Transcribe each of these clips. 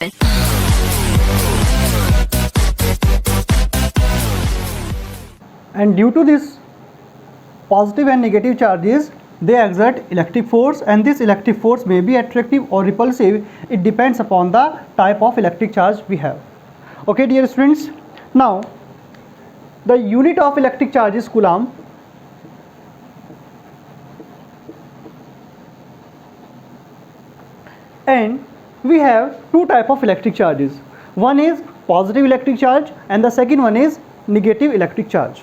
And due to this positive and negative charges, they exert electric force, and this electric force may be attractive or repulsive. It depends upon the type of electric charge we have. Okay, dear students, now the unit of electric charge is coulomb. And we have two type of electric charges. One is positive electric charge and the second one is negative electric charge.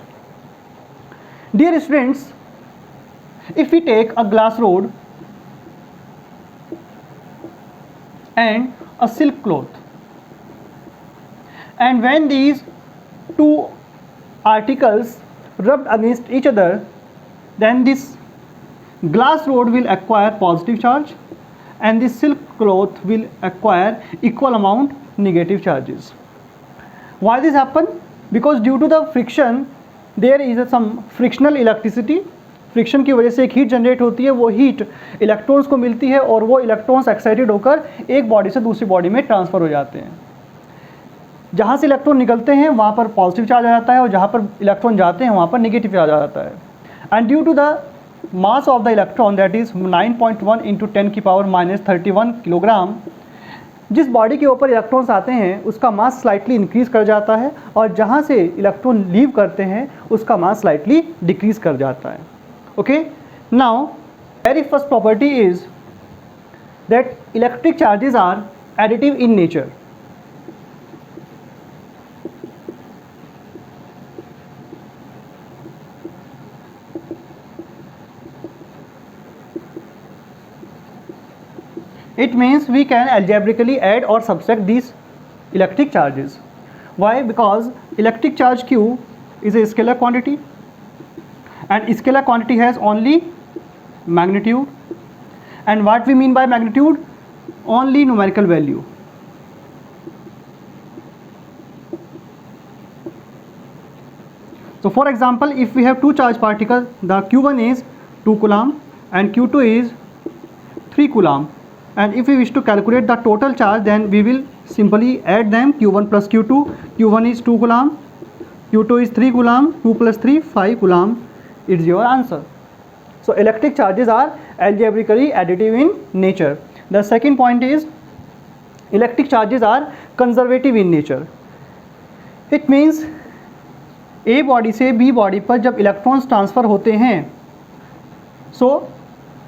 Dear students, if we take a glass rod and a silk cloth, and when these two articles rubbed against each other, then this glass rod will acquire positive charge and this silk cloth will acquire equal amount negative charges. Why this happen? Because due to the friction there is some frictional electricity. Friction की वजह से एक heat generate होती है, वो heat electrons को मिलती है और वो इलेक्ट्रॉन्स एक्साइटेड होकर एक बॉडी से दूसरी बॉडी में ट्रांसफ़र हो जाते हैं. जहाँ से इलेक्ट्रॉन निकलते हैं वहाँ पर पॉजिटिव चार्ज आ जाता है और जहाँ पर इलेक्ट्रॉन जाते हैं वहाँ पर नेगेटिव चार्ज आ जाता है. And due to the mass of the electron that is 9.1 into 10⁻31 kilogram, जिस बॉडी के ऊपर इलेक्ट्रॉन्स आते हैं उसका मास स्लाइटली इंक्रीज़ कर जाता है और जहाँ से इलेक्ट्रॉन लीव करते हैं उसका मास स्लाइटली डिक्रीज़ कर जाता है. Okay, now very first property is that electric charges are additive in nature. It means we can algebraically add or subtract these electric charges. Why? Because electric charge Q is a scalar quantity and scalar quantity has only magnitude, and what we mean by magnitude? Only numerical value. So for example, if we have two charge particles, the Q1 is 2 coulomb and Q2 is 3 coulomb, and if we wish to calculate the total charge, then we will simply add them, Q1 plus Q2. Q1 is 2 coulomb, Q2 is 3 coulomb, 2 plus 3 5 coulomb is your answer. So electric charges are algebraically additive in nature. The second point is electric charges are conservative in nature. It means A body से B body पर जब electrons transfer होते हैं, so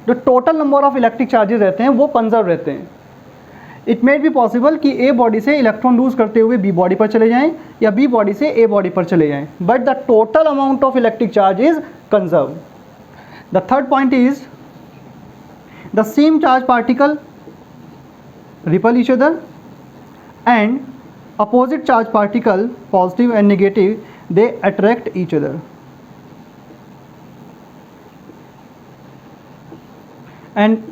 the total number of electric charges रहते हैं वो conserve रहते हैं. It may be possible कि A body से इलेक्ट्रॉन लूज करते हुए B body पर चले जाएं या B body से A body पर चले जाएं, but the total amount of electric charge is conserved. The third point is the same charge particle repel each other and opposite charge particle, positive and negative, they attract each other. And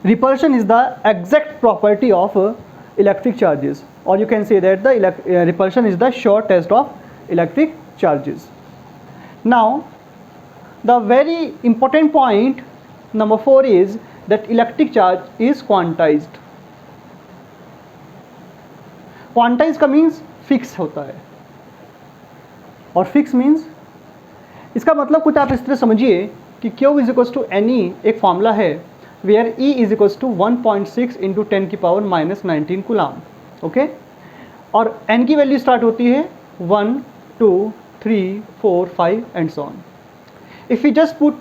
repulsion is the exact property of electric charges, or you can say that the repulsion is the short test of electric charges. Now the very important point number 4 is that electric charge is quantized. Quantized का means fix होता है, और fix means इसका मतलब कुछ आप इस तरह समझिए कि Q is equals to NE एक फॉर्मूला है where E is equals to 1.6 into 10⁻⁻19 coulomb. Okay, और N की वैल्यू स्टार्ट होती है 1, 2, 3, 4, 5 and so on. If we just put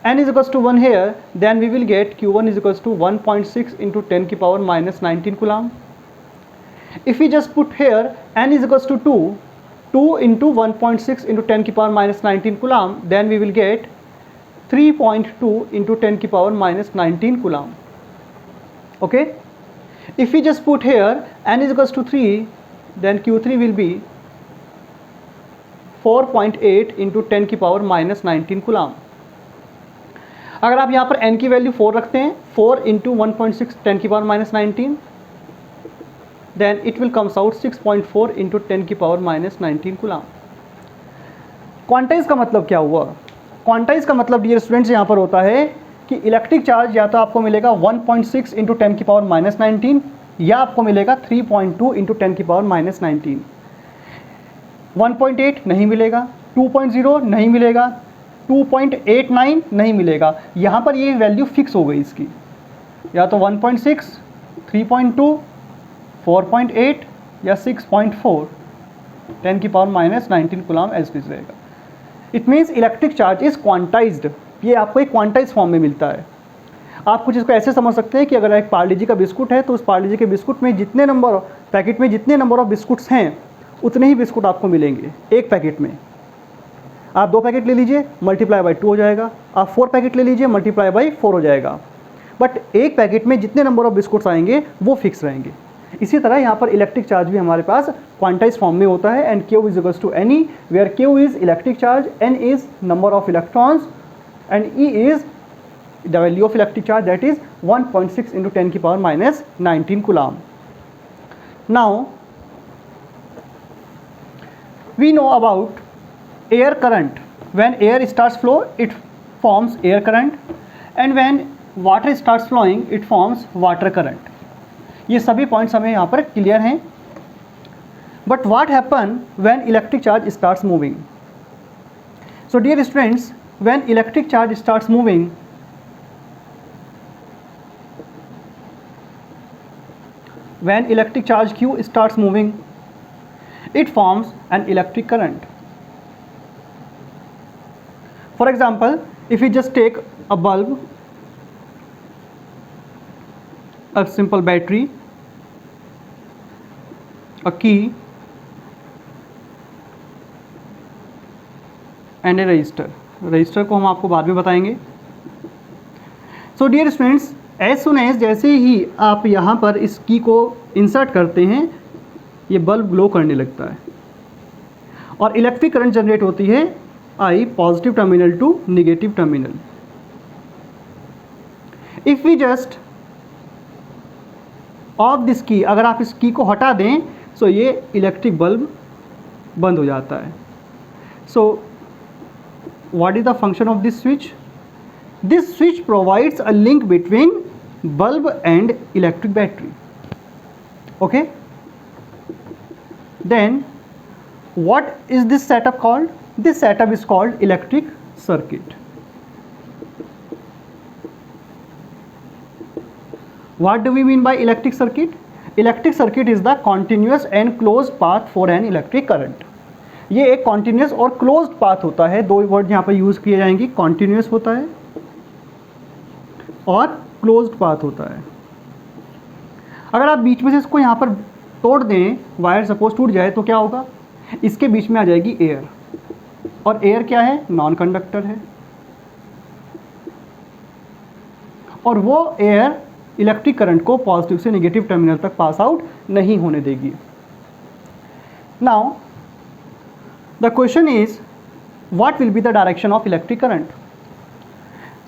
N is equals to 1 here, then we will get Q1 is equals to 1.6 into 10⁻⁻19 coulomb. If we just put here N is equals to 2 into 1.6 into 10⁻⁻19 coulomb, then we will get 3.2 into 10⁻⁻19 coulomb. Okay. If we just put here N is equals to 3, then Q3 will be 4.8 into 10⁻⁻19 coulomb. अगर आप यहाँ पर N की value 4 रखते हैं, 4 into 1.6 10⁻⁻19, then it will comes out 6.4 into 10⁻⁻19 coulomb. Quantize का मतलब क्या हुआ? क्वांटाइज का मतलब डियर स्टूडेंट्स यहाँ पर होता है कि इलेक्ट्रिक चार्ज या तो आपको मिलेगा 1.6 इंटू 10⁻⁻19 या आपको मिलेगा 3.2 इंटू 10 की पावर -19। 1.8 नहीं मिलेगा, 2.0 नहीं मिलेगा, 2.89 नहीं मिलेगा। यहाँ पर ये वैल्यू फिक्स हो गई इसकी, या तो 1.6, 3.2, 4.8 या 6.4, 10 की पावर -19 कूलम एज इट रहेगा। It means electric charge is quantized, ये आपको एक क्वांटाइज फॉर्म में मिलता है। आप कुछ इसको ऐसे समझ सकते हैं कि अगर एक पार्ले जी का बिस्कुट है तो उस पार्ले जी के बिस्कुट में जितने नंबर पैकेट में जितने नंबर ऑफ बिस्कुट्स हैं उतने ही बिस्कुट आपको मिलेंगे एक पैकेट में। आप 2 पैकेट ले लीजिए, मल्टीप्लाई बाई 2 हो जाएगा। आप 4 पैकेट ले लीजिए, मल्टीप्लाई बाई 4 हो जाएगा। बट एक पैकेट में जितने नंबर ऑफ बिस्कुट्स आएंगे वो फिक्स रहेंगे। इसी तरह यहाँ पर इलेक्ट्रिक चार्ज भी हमारे पास क्वांटाइज फॉर्म में होता है। And Q is equals to NE, where Q is electric charge, N is number of electrons and E is the value of electric charge, that is 1.6 into 10 की power -19 coulomb. Now we know about air current. When air starts flow, it forms air current, and when water starts flowing, it forms water current. ये सभी points हमें यहाँ पर clear हैं। But what happen when electric charge starts moving? So dear students, when electric charge starts moving, when electric charge Q starts moving, it forms an electric current. For example, if we just take a bulb, a simple battery, a key and a resistor. Resistor को हम आपको बाद में बताएंगे। So dear students, as soon as जैसे ही आप यहाँ पर इस की को इंसर्ट करते हैं ये बल्ब ग्लो करने लगता है और इलेक्ट्रिक करंट जनरेट होती है I positive terminal to negative terminal. If we just off this key, अगर आप इस की को हटा दें तो ये इलेक्ट्रिक बल्ब बंद हो जाता है। So what is the function of this switch? This switch provides a link between bulb and electric battery. Okay? Then what is this setup called? This setup is called electric circuit. What do we mean by electric circuit? Electric circuit is the continuous and closed path for an electric current. ये एक continuous और closed path होता है। दो word यहाँ पर use किए जाएंगे, continuous होता है और क्लोज्ड पाथ होता है। अगर आप बीच में से इसको यहाँ पर तोड़ दें, वायर सपोज टूट जाए तो क्या होगा? इसके बीच में आ जाएगी एयर, और एयर क्या है? नॉन कंडक्टर है, और वो एयर इलेक्ट्रिक करंट को पॉजिटिव से नेगेटिव टर्मिनल तक पास आउट नहीं होने देगी। Now the question is what will be the direction of electric current?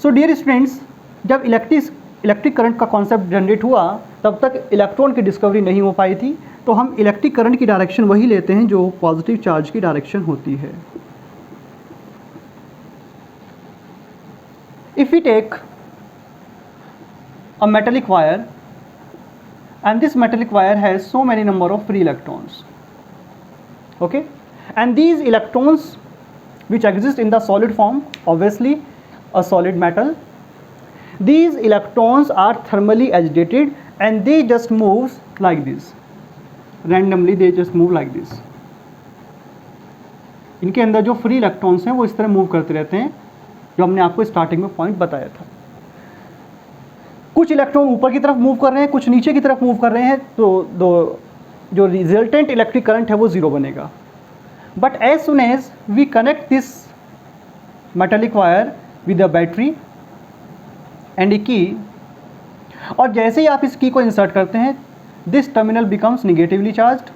So dear students, जब इलेक्ट्रिक करंट का कॉन्सेप्ट जनरेट हुआ तब तक इलेक्ट्रॉन की डिस्कवरी नहीं हो पाई थी, तो हम इलेक्ट्रिक करंट की डायरेक्शन वही लेते हैं जो पॉजिटिव चार्ज की डायरेक्शन होती है। If we take a metallic wire and this metallic wire has so many number of free electrons, okay, and these electrons which exist in the solid form, obviously a solid metal, these electrons are thermally agitated and they just moves like this, randomly they just move like this. इनके अंदर जो free electrons हैं वो इस तरह move करते रहते हैं, जो हमने आपको स्टार्टिंग में पॉइंट बताया था। कुछ इलेक्ट्रॉन ऊपर की तरफ मूव कर रहे हैं, कुछ नीचे की तरफ मूव कर रहे हैं, तो जो रिजल्टेंट इलेक्ट्रिक करंट है वो ज़ीरो बनेगा। But as soon as we connect this metallic wire with a battery and a key, और जैसे ही आप इस की को इंसर्ट करते हैं, this terminal becomes negatively charged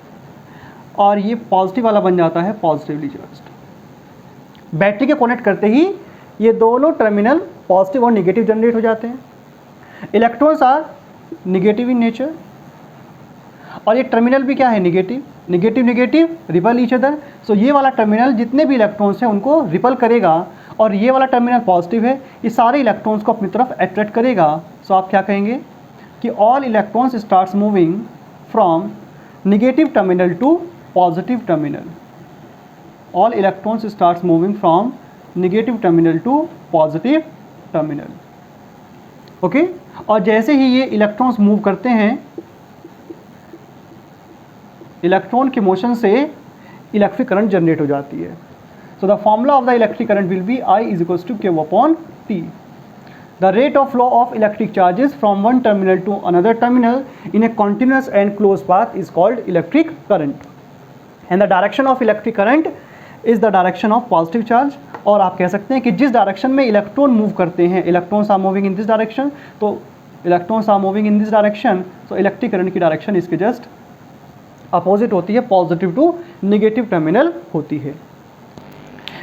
और ये पॉजिटिव वाला बन जाता है पॉजिटिवली चार्ज्ड। बैटरी के कनेक्ट करते ही ये दोनों टर्मिनल पॉजिटिव और नेगेटिव जनरेट हो जाते हैं। Electrons are negative in nature और ये टर्मिनल भी क्या है? Negative. Negative negative repel each other. So ये वाला टर्मिनल जितने भी इलेक्ट्रॉन्स हैं उनको रिपल करेगा और ये वाला टर्मिनल पॉजिटिव है, ये सारे इलेक्ट्रॉन्स को अपनी तरफ अट्रैक्ट करेगा। सो आप क्या कहेंगे? कि all electrons starts moving from negative terminal to positive terminal. All electrons starts moving from negative terminal to positive terminal. Okay, और जैसे ही ये इलेक्ट्रॉन्स मूव करते हैं, इलेक्ट्रॉन के मोशन से इलेक्ट्रिक करंट जनरेट हो जाती है। So the formula of the electric current will be I = Q/T। The rate of flow of electric charges from one terminal to another terminal in a continuous and closed path is called electric current. And the direction of electric current is the direction of positive charge. और आप कह सकते हैं कि जिस direction में electron move करते हैं, electrons are moving in this direction, तो electrons are moving in this direction, तो इलेक्ट्रिक करंट की डायरेक्शन इसके जस्ट अपोजिट होती है, पॉजिटिव टू नेगेटिव टर्मिनल होती है।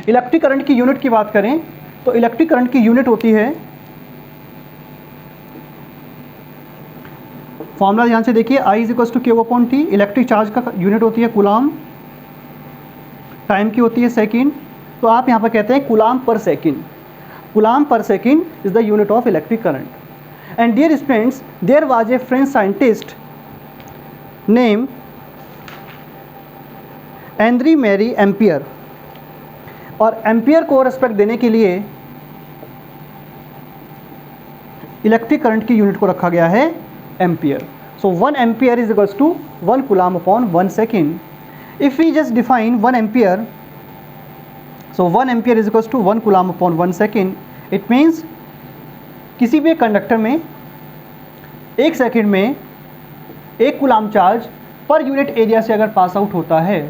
इलेक्ट्रिक करंट की यूनिट की बात करें तो इलेक्ट्रिक करंट की यूनिट होती है, फॉर्मूला ध्यान से देखिए, I = Q/T। इलेक्ट्रिक चार्ज का यूनिट होती है कूलाम, टाइम की होती है सेकेंड, तो आप यहाँ पर कहते हैं coulomb per second. Coulomb per second is the unit of electric current. And dear students, there was a French scientist name Andre Marie Ampere, और एम्पियर को रेस्पेक्ट देने के लिए इलेक्ट्रिक करंट की यूनिट को रखा गया है ampere. So 1 ampere is equals to 1 coulomb upon 1 second. If we just define 1 ampere, so 1 ampere is equals to 1 coulomb upon 1 second. It means किसी भी कंडक्टर में 1 सेकेंड में 1 coulomb charge per unit area से अगर pass out होता है,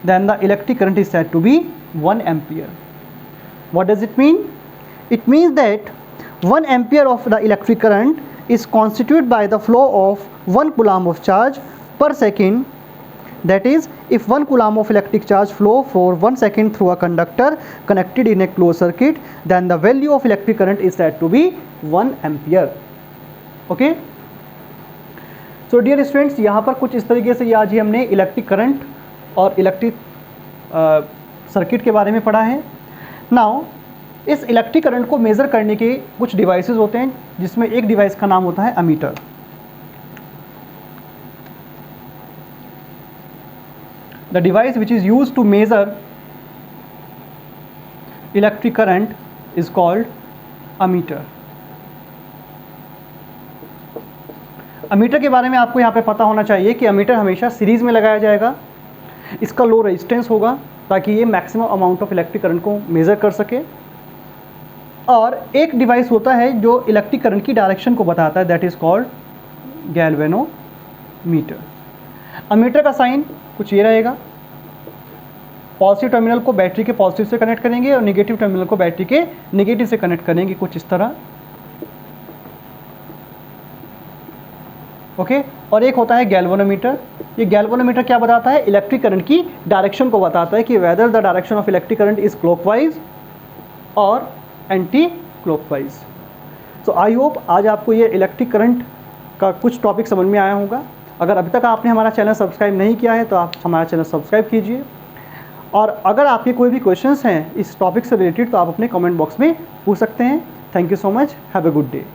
then the electric current is said to be 1 ampere. What does it mean? It means that 1 ampere of the electric current is constituted by the flow of 1 coulomb of charge per second. That is, if 1 coulomb of electric charge flow for 1 second through a conductor connected in a closed circuit, then the value of electric current is said to be 1 ampere. Okay? So dear students, यहाँ पर कुछ इस तरीके से आज ही हमने electric current और electric circuit के बारे में पढ़ा है। नाउ इस इलेक्ट्रिक करंट को मेज़र करने के कुछ डिवाइसेस होते हैं, जिसमें एक डिवाइस का नाम होता है ammeter. The device which is used to measure electric current is called ammeter. Ammeter के बारे में आपको यहाँ पे पता होना चाहिए कि अमीटर हमेशा सीरीज़ में लगाया जाएगा, इसका लो रेजिस्टेंस होगा ताकि ये maximum amount of electric current को मेज़र कर सके। और एक डिवाइस होता है जो इलेक्ट्रिक करंट की डायरेक्शन को बताता है, that is called galvanometer. Ammeter का साइन कुछ ये रहेगा, पॉजिटिव टर्मिनल को बैटरी के पॉजिटिव से कनेक्ट करेंगे और नेगेटिव टर्मिनल को बैटरी के नेगेटिव से कनेक्ट करेंगे, कुछ इस तरह। ओके, और एक होता है गैल्वेनोमीटर। ये गैल्वेनोमीटर क्या बताता है? इलेक्ट्रिक करंट की डायरेक्शन को बताता है कि whether the direction of electric current is clockwise और anti clockwise. So I hope आज आपको ये इलेक्ट्रिक करंट का कुछ टॉपिक समझ में आया होगा। अगर अभी तक आपने हमारा चैनल सब्सक्राइब नहीं किया है तो आप हमारा चैनल सब्सक्राइब कीजिए, और अगर आपके कोई भी क्वेश्चंस हैं इस टॉपिक से रिलेटेड तो आप अपने कमेंट बॉक्स में पूछ सकते हैं। Thank you so much, have a good day.